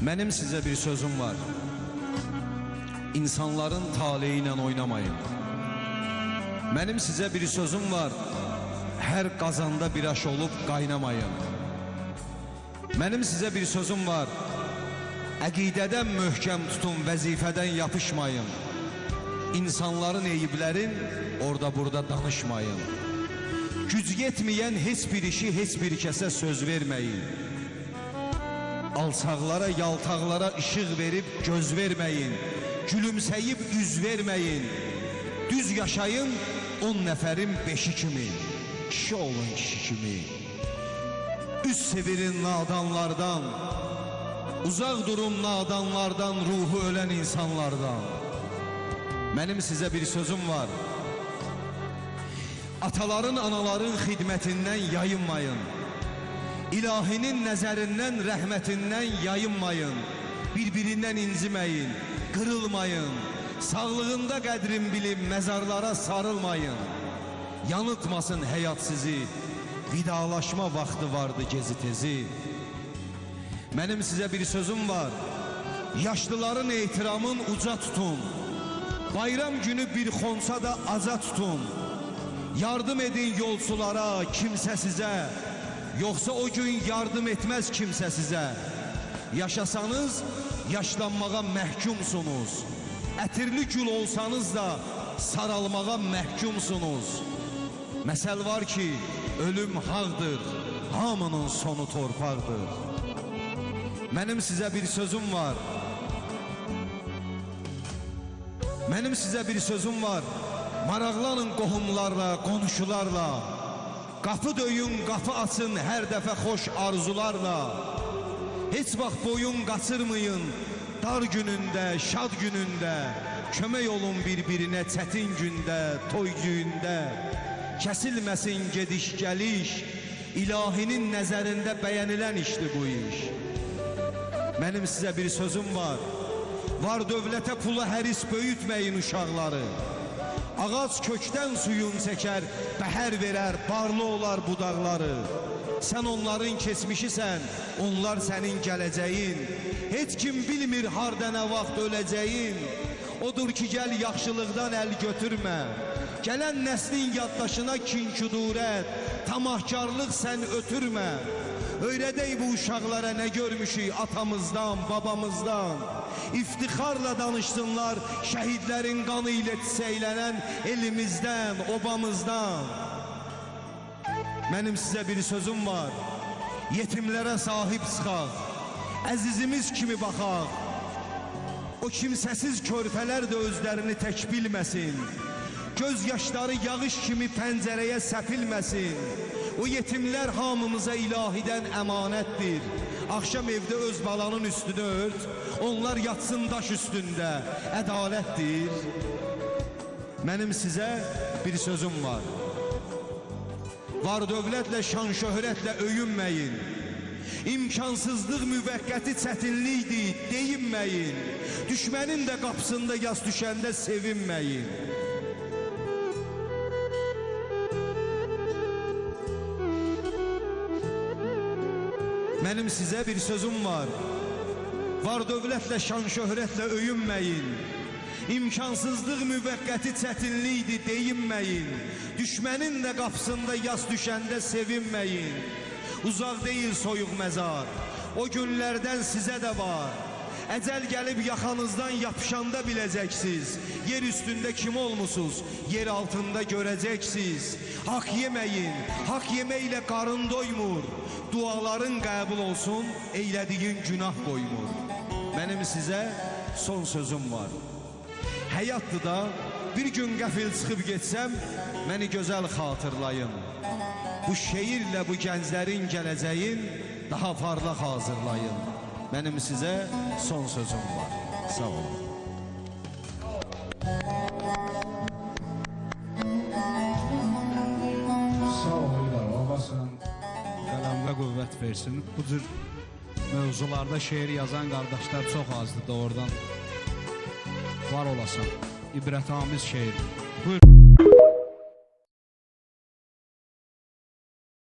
Mənim sizə bir sözüm var. İnsanların taleyi ilə oynamayın. Mənim sizə bir sözüm var. Hər qazanda bir aş olub qaynamayın. Mənim sizə bir sözüm var. Əqidədən möhkəm tutun, vəzifədən yapışmayın. İnsanların eyiblərin orada burada danışmayın. Güc yetməyən heç bir işi heç bir kəsə söz verməyin. Alçaqlara, yaltaqlara işıq verib göz verməyin. Gülümsəyib üz verməyin. Düz yaşayın 10 nəfərin 5-i kimi. Kişi olun kişi kimi. Üz sevirin nadanlardan. Uzaq durun nadanlardan, ruhu ölən insanlardan. Mənim sizə bir sözüm var. Ataların, anaların xidmətindən yayınmayın. İlahinin nəzərindən, rəhmətindən yayınmayın. Bir-birindən inciməyin, qırılmayın. Sağlığında qədrin bilin, məzarlara sarılmayın. Yanıtmasın həyat sizi, vidalaşma vaxtı vardı gezi tezi. Mənim sizə bir sözüm var. Yaşlıların ehtiramın uca tutun. Bayram günü bir xonsa da aza tutun. Yardım edin yolçulara, kimsə sizə. Yoxsa o gün yardım etməz kimsə sizə. Yaşasanız, yaşlanmağa məhkumsunuz. Ətirli gül olsanız da saralmağa məhkumsunuz. Məsəl var ki, ölüm haqdır, hamının sonu torpaqdır. Mənim sizə bir sözüm var. Mənim sizə bir sözüm var. Maraqlanın qohumlarla, qonşularla. Qapı döyün, qapı açın hər dəfə xoş arzularla. Heç vaxt boyun qaçırmayın, dar günündə, şad günündə. Kömək olun bir-birinə çətin gündə, toy gündə. Kəsilməsin gediş-gəliş, ilahinin nəzərində bəyənilən işdir bu iş. Mənim sizə bir sözüm var. Var dövlətə pula həris böyütməyin uşaqları. Ağac kökdən suyun çəkər, bəhər verər, barlı olar budaqları. Sən onların keçmişisən, onlar sənin gələcəyin. Heç kim bilmir harda nə vaxt öləcəyin. Odur ki, gəl yaxşılıqdan əl götürmə. Gələn nəslin yaddaşına kin-küdurət, tamahkarlıq sən ötürmə. Öyrədək bu uşaqlara nə görmüşük atamızdan, babamızdan. İftixarla danışsınlar şəhidlərin qanı ilə çiçəklənən elimizdən, obamızdan. Mənim sizə bir sözüm var. Yetimlərə sahib çıxaq, əzizimiz kimi baxaq. O kimsəsiz körpələr də özlərini tək bilməsin. Göz yaşları yağış kimi pəncərəyə səpilməsin. O yetimlər hamımıza ilahidən əmanətdir. Axşam evdə öz balanın üstünü ört, onlar yatsın daş üstündə, ədalətdir. Mənim sizə bir sözüm var. Var dövlətlə, şan şöhrətlə öyünməyin. İmkansızlıq müvəqqəti çətinlikdir, deyinməyin. Düşmənin də qapısında yas düşəndə sevinməyin. Mənim sizə bir sözüm var. Var dövlətlə, şan şöhrətlə öyünməyin. İmkansızlıq müvəqqəti çətinlikdir, deyinməyin. Düşmənin də qapısında yas düşəndə sevinməyin. Uzaq deyil soyuq məzar, o günlərdən sizə də var. Əcəl gəlib yaxanızdan yapışanda biləcəksiniz. Yer üstündə kim olmusunuz, yer altında görəcəksiniz. Haqq yeməyin, haqq yeməklə qarın doymur. Duaların qəbul olsun, eylədiyin günah qoymur. Mənim sizə son sözüm var. Həyatdır da, bir gün qəfil çıxıb getsəm, məni gözəl xatırlayın. Bu şeirlə bu gənclərin gələcəyin daha parlaq hazırlayın. Mənim sizə son sözüm var. Sağ olun. Sağ olun, olmasın. Qələmə qüvvət versin. Bu cür mövzularda şeir yazan qardaşlar çox azdır da oradan. Var olasan, ibrətamiz şeir.